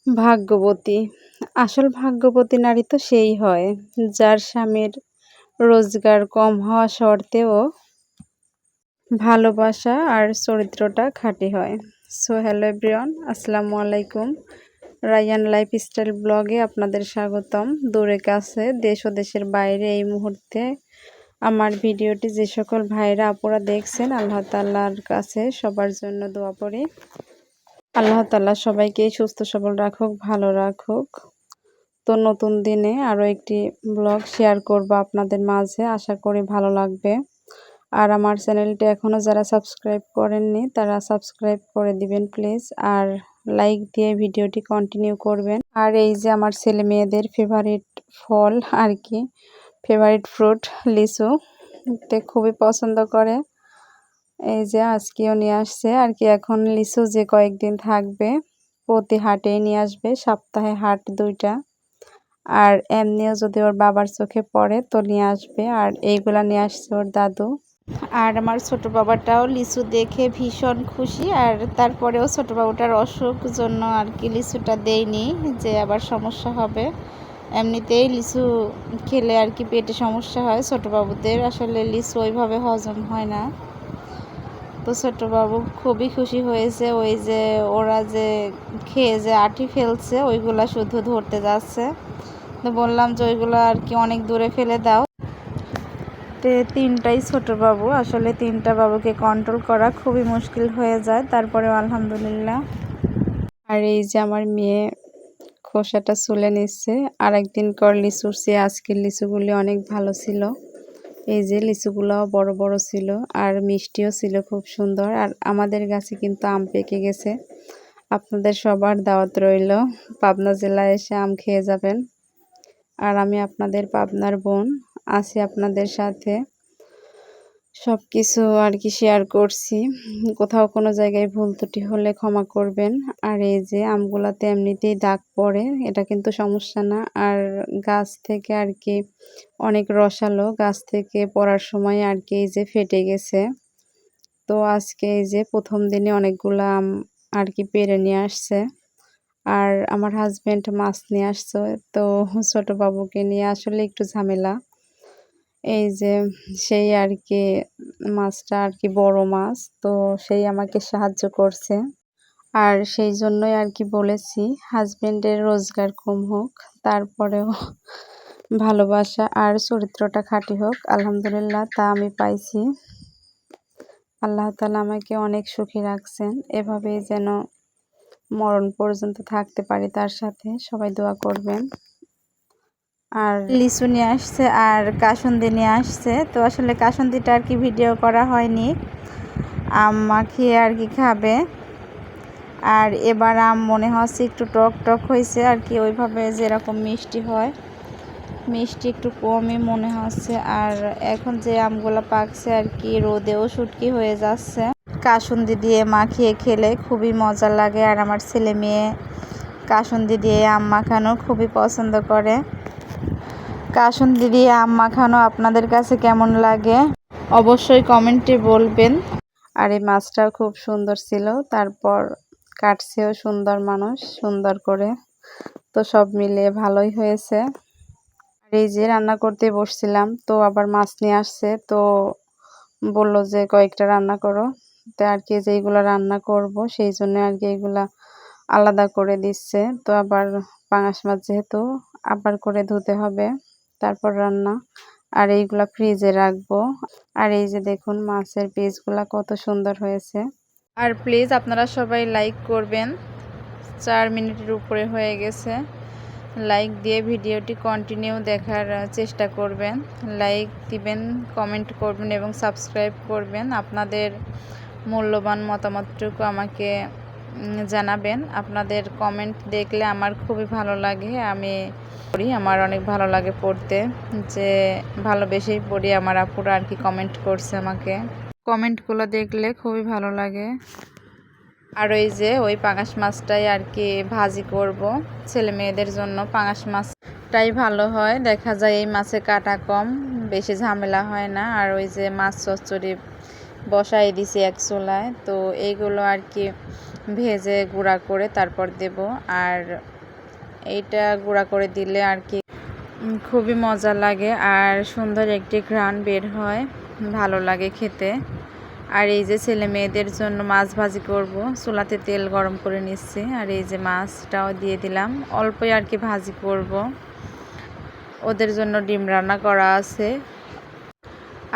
ভাগ্যবতী। আসল ভাগ্যবতী নারী তো সেই হয়, যার স্বামীর রোজগার কম হওয়া সত্ত্বেও ভালোবাসা আর চরিত্রটা খাঁটি হয়। সো হ্যালো এভরিওয়ান, আসসালামু আলাইকুম। রায়ান লাইফস্টাইল ব্লগে আপনাদের স্বাগতম। দূরে কাছে, দেশ ও দেশের বাইরে এই মুহূর্তে আমার ভিডিওটি যে সকল ভাইরা আপুরা দেখছেন, আল্লাহ তাআলার কাছে সবার জন্য দোয়া করি। আল্লাহ তাআলা সবাইকে সুস্থ সবল রাখুক, ভালো রাখুক। তো নতুন দিনে আরও একটি ব্লগ শেয়ার করব আপনাদের মাঝে, আশা করি ভালো লাগবে। আর আমার চ্যানেলটি এখনও যারা সাবস্ক্রাইব করেননি তারা সাবস্ক্রাইব করে দিবেন প্লিজ, আর লাইক দিয়ে ভিডিওটি কন্টিনিউ করবেন। আর এই যে আমার ছেলে মেয়েদের ফেভারিট ফল আর কি, ফেভারিট ফ্রুট লিচু, খুবই পছন্দ করে। এই যে আজকেও নিয়ে আসছে আর কি। এখন লিচু যে কয়েকদিন থাকবে প্রতি হাটেই নিয়ে আসবে, সপ্তাহে হাট 2টা। আর এমনিও যদি ওর বাবার চোখে পড়ে তো নিয়ে আসবে। আর এইগুলা নিয়ে আসছে ওর দাদু। আর আমার ছোট বাবাটাও লিচু দেখে ভীষণ খুশি। আর তারপরেও ছোট বাবুটার অসুখ জন্য আর কি লিচুটা দেয়নি, যে আবার সমস্যা হবে। এমনিতেই লিচু খেলে আর কি পেটে সমস্যা হয় ছোট বাবুদের, আসলে লিচু ওইভাবে হজম হয় না। তো ছোট বাবু খুবই খুশি হয়েছে। ওই যে ওরা যে খেয়ে যে আঁটি ফেলছে ওইগুলা শুধু ধরতে যাচ্ছে। তো বললাম যে ওইগুলো আর কি অনেক দূরে ফেলে দাও। তো 3টাই ছোট বাবু, আসলে 3টা বাবুকে কন্ট্রোল করা খুবই মুশকিল হয়ে যায়, তারপরেও আলহামদুলিল্লাহ। আর এই যে আমার মেয়ে খোসাটা চুলে নিচ্ছে। আর একদিন কর লিচুর চেয়ে আজকের লিচুগুলি অনেক ভালো ছিল। এই যে লিচুগুলোও বড় বড় ছিল আর মিষ্টিও ছিল, খুব সুন্দর। আর আমাদের গাছে কিন্তু আম পেকে গেছে। আপনাদের সবার দাওয়াত রইল, পাবনা জেলায় এসে আম খেয়ে যাবেন। আর আমি আপনাদের পাবনার বোন, আছি আপনাদের সাথে, সব কিছু আর কি শেয়ার করছি। কোথাও কোনো জায়গায় ভুল ত্রুটি হলে ক্ষমা করবেন। আর এই যে আমগুলাতে এমনিতেই দাগ পড়ে, এটা কিন্তু সমস্যা না। আর গাছ থেকে আর কি অনেক রসালো, গাছ থেকে পড়ার সময় আর কি এই যে ফেটে গেছে। তো আজকে এই যে প্রথম দিনে অনেকগুলো আম আর কি পেড়ে নিয়ে আসছে। আর আমার হাজব্যান্ড মাছ নিয়ে আসছে, তো ছোট বাবুকে নিয়ে আসলে একটু ঝামেলা। এই যে সেই আর কি মাছটা আর কি বড় মাছ, তো সেই আমাকে সাহায্য করছে। আর সেই জন্যই আর কি বলেছি হাজব্যান্ডের রোজগার কম হোক, তারপরেও ভালোবাসা আর চরিত্রটা খাঁটি হোক। আলহামদুলিল্লাহ তা আমি পাইছি। আল্লাহ তাআলা আমাকে অনেক সুখী রাখছেন, এভাবেই যেন মরণ পর্যন্ত থাকতে পারি তার সাথে। সবাই দোয়া করবেন। আর লিচু নিয়ে আসছে আর কাসুন্দি নিয়ে আসছে। তো আসলে কাসুন্দিটা আর কি ভিডিও করা হয়নি, আম মাখিয়ে আর কি খাবে। আর এবার আম মনে হচ্ছে একটু টক টক হয়েছে আর কি, ওইভাবে যেরকম মিষ্টি হয় মিষ্টি একটু কমই মনে হচ্ছে। আর এখন যে আমগুলো পাকছে আর কি রোদেও শুটকি হয়ে যাচ্ছে। কাসুন্দি দিয়ে মাখিয়ে খেলে খুবই মজা লাগে। আর আমার ছেলে মেয়ে কাসুন্দি দিয়ে আম মাখানো খুবই পছন্দ করে। কাসুন্দি দিয়ে আম মাখানো আপনাদের কাছে কেমন লাগে অবশ্যই কমেন্টে বলবেন। আর এই মাছটাও খুব সুন্দর ছিল, তারপর কাটছেও সুন্দর মানুষ, সুন্দর করে। তো সব মিলিয়ে ভালোই হয়েছে। আর এই যে রান্না করতে বসছিলাম, তো আবার মাছ নিয়ে আসছে, তো বললো যে কয়েকটা রান্না করো। তো আর কি যেইগুলো রান্না করব সেই জন্য আর কি এগুলা আলাদা করে দিচ্ছে। তো আবার পাঙাশ মাছ যেহেতু আবার করে ধুতে হবে, তারপর রান্না। আর এইগুলা ফ্রিজে রাখবো। আর এই যে দেখুন মাছের পিসগুলা কত সুন্দর হয়েছে। আর প্লিজ আপনারা সবাই লাইক করবেন, 4 মিনিটের উপরে হয়ে গেছে। লাইক দিয়ে ভিডিওটি কন্টিনিউ দেখার চেষ্টা করবেন, লাইক দিবেন, কমেন্ট করবেন এবং সাবস্ক্রাইব করবেন। আপনাদের মূল্যবান মতামতটুকু আমাকে জানাবেন। আপনাদের কমেন্ট দেখলে আমার খুবই ভালো লাগে, আমি পড়ি, আমার অনেক ভালো লাগে পড়তে, যে ভালোবেসেই পড়ি। আমার আপুরা আর কি কমেন্ট করছে আমাকে, কমেন্টগুলো দেখলে খুবই ভালো লাগে। আর ওই যে ওই পাঙাশ মাছটাই আর কি ভাজি করব ছেলে মেয়েদের জন্য। পাঙাশ মাছটাই ভালো হয়, দেখা যায় এই মাছে কাটা কম, বেশি ঝামেলা হয় না। আর ওই যে মাছ চচ্চড়ি বসাই দিছি এক চুলায়। তো এইগুলো আর কি ভেজে গুঁড়া করে তারপর দেব। আর এইটা গুঁড়া করে দিলে আর কি খুবই মজা লাগে আর সুন্দর একটি ঘ্রাণ বের হয়, ভালো লাগে খেতে। আর এই যে ছেলে মেয়েদের জন্য মাছ ভাজি করব, চুলাতে তেল গরম করে নিচ্ছি। আর এই যে মাছটাও দিয়ে দিলাম, অল্পই আর কি ভাজি করব। ওদের জন্য ডিম রান্না করা আছে।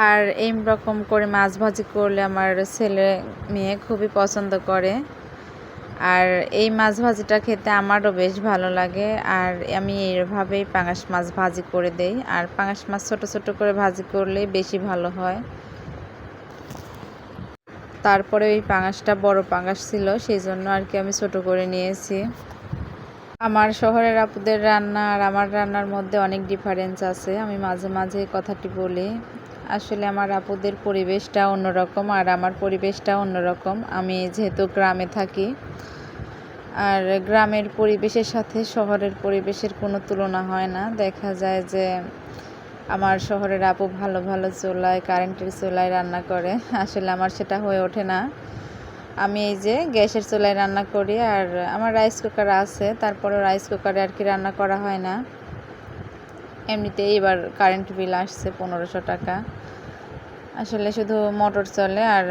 আর এই রকম করে মাছ ভাজি করলে আমার ছেলে মেয়ে খুবই পছন্দ করে। আর এই মাছ ভাজিটা খেতে আমারও বেশ ভালো লাগে। আর আমি এইভাবেই পাঙাশ মাছ ভাজি করে দেই। আর পাঙাশ মাছ ছোট ছোট করে ভাজি করলে বেশি ভালো হয়। তারপরে ওই পাঙাশটা বড় পাঙাশ ছিল, সেই জন্য আর কি আমি ছোট করে নিয়েছি। আমার শহরের আপুদের রান্না আর আমার রান্নার মধ্যে অনেক ডিফারেন্স আছে। আমি মাঝে মাঝে কথাটি বলি। আসলে আমার আপুদের পরিবেশটা অন্যরকম আর আমার পরিবেশটা অন্যরকম। আমি যেহেতু গ্রামে থাকি, আর গ্রামের পরিবেশের সাথে শহরের পরিবেশের কোনো তুলনা হয় না। দেখা যায় যে আমার শহরের আপু ভালো ভালো চুলায়, কারেন্টের চুলায় রান্না করে। আসলে আমার সেটা হয়ে ওঠে না। আমি এই যে গ্যাসের চুলায় রান্না করি। আর আমার রাইস কুকার আছে, তারপরেও রাইস কুকারে আর কি রান্না করা হয় না। এমনিতেই এবার কারেন্ট বিল আসছে 1500 টাকা। আসলে শুধু মোটর চলে আর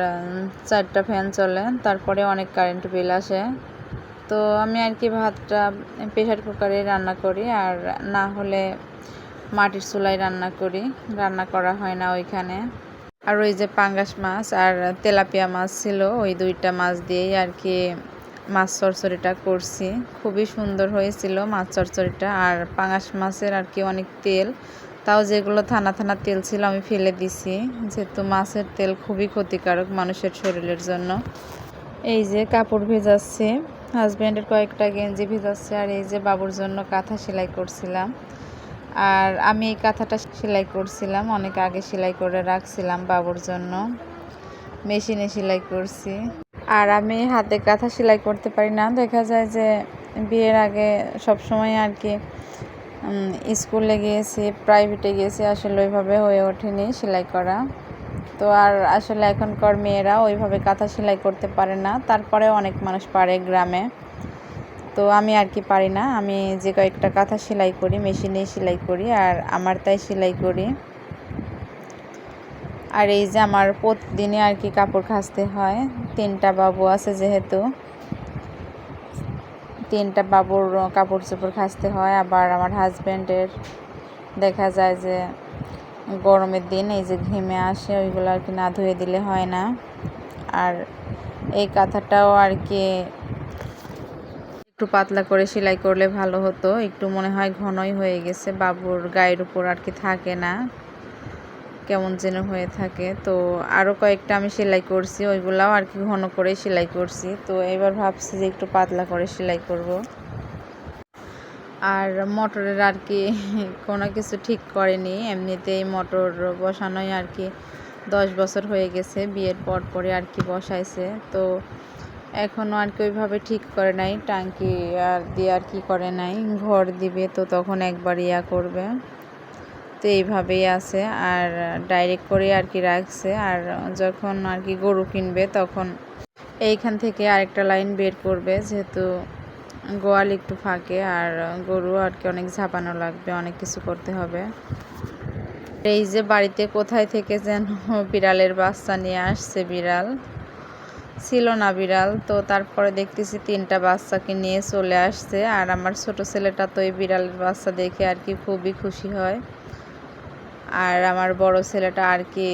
4টা ফ্যান চলে, তারপরে অনেক কারেন্ট বিল আসে। তো আমি আর কি ভাতটা প্রেসার কুকারে রান্না করি, আর না হলে মাটির চুলায় রান্না করি, রান্না করা হয় না ওইখানে। আর ওই যে পাঙ্গাস মাছ আর তেলাপিয়া মাছ ছিল, ওই 2টা মাছ দিয়েই আর কি মাছ চচ্চড়িটা করছি। খুবই সুন্দর হয়েছিল মাছ চচ্চড়িটা। আর পাঙ্গাস মাছের আর কি অনেক তেল, তাও যেগুলো থানা থানা তেল ছিল আমি ফেলে দিছি, যেহেতু মাছের তেল খুবই ক্ষতিকারক মানুষের শরীরের জন্য। এই যে কাপড় ভেজাচ্ছি, হাজব্যান্ডের কয়েকটা গেঞ্জি ভেজাচ্ছে। আর এই যে বাবুর জন্য কাঁথা সেলাই করছিলাম। আর আমি এই কাঁথাটা সেলাই করছিলাম, অনেক আগে সেলাই করে রাখছিলাম বাবুর জন্য, মেশিনে সেলাই করছি। আর আমি হাতে কাঁথা সেলাই করতে পারি না। দেখা যায় যে বিয়ের আগে সব সময় আর কি স্কুলে গিয়েছি, প্রাইভেটে গিয়েছি, আসলে ওইভাবে হয়ে ওঠেনি সেলাই করা। তো আর আসলে এখনকার মেয়েরা ওইভাবে কাঁথা সেলাই করতে পারে না, তারপরে অনেক মানুষ পারে গ্রামে। তো আমি আর কি পারি না। আমি যে কয়েকটা কাঁথা সেলাই করি মেশিনেই সেলাই করি, আর আমার তাই সেলাই করি। আর এই যে আমার প্রতিদিনই আর কি কাপড় কাচতে হয়, 3টা বাবু আছে যেহেতু 3টা বাবুর কাপড় চোপড় কাচতে হয়। আবার আমার হাজব্যান্ডের দেখা যায় যে গরমের দিন এই যে ঘেমে আসে, ওইগুলো আর কি না ধুয়ে দিলে হয় না। আর এই কাঁথাটাও আর কি একটু পাতলা করে সেলাই করলে ভালো হতো, একটু মনে হয় ঘনই হয়ে গেছে, বাবুর গায়ের উপর আর কি থাকে না, কেমন যেন হয়ে থাকে। তো আরও কয়েকটা আমি সেলাই করছি, ওইগুলাও আর কি ঘন করে সেলাই করছি। তো এবার ভাবছি যে একটু পাতলা করে সেলাই করব। আর মোটরের আর কি কোনো কিছু ঠিক করেনি, এমনিতেই মোটর বসানোই আর কি 10 বছর হয়ে গেছে, বিয়ের পরে আর কি বসাইছে। তো এখনও আর কি ওইভাবে ঠিক করে নাই, টাঙ্কি আর দিয়ে আর কি করে নাই, ঘর দিবে তো তখন একবার ইয়া করবে। তো এইভাবেই আছে, আর ডাইরেক্ট করে আর কি রাখছে। আর যখন আর কি গরু কিনবে তখন এইখান থেকে আরেকটা লাইন বের করবে, যেহেতু গোয়াল একটু ফাঁকে, আর গরু আর কি অনেক ঝাঁপানো লাগবে, অনেক কিছু করতে হবে। এই যে বাড়িতে কোথায় থেকে যেন বিড়ালের বাচ্চা নিয়ে আসছে, বিড়াল ছিল না বিড়াল, তো তারপরে দেখতেছি 3টা বাচ্চাকে নিয়ে চলে আসছে। আর আমার ছোট ছেলেটা তো এই বিড়ালের বাচ্চা দেখে আর কি খুবই খুশি হয়। আর আমার বড় ছেলেটা আর কি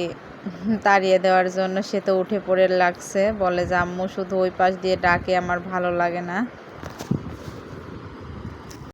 তাড়িয়ে দেওয়ার জন্য সে তো উঠে পড়ে লাগছে, বলে যে আম্মু শুধু ওই পাশ দিয়ে ডাকে, আমার ভালো লাগে না।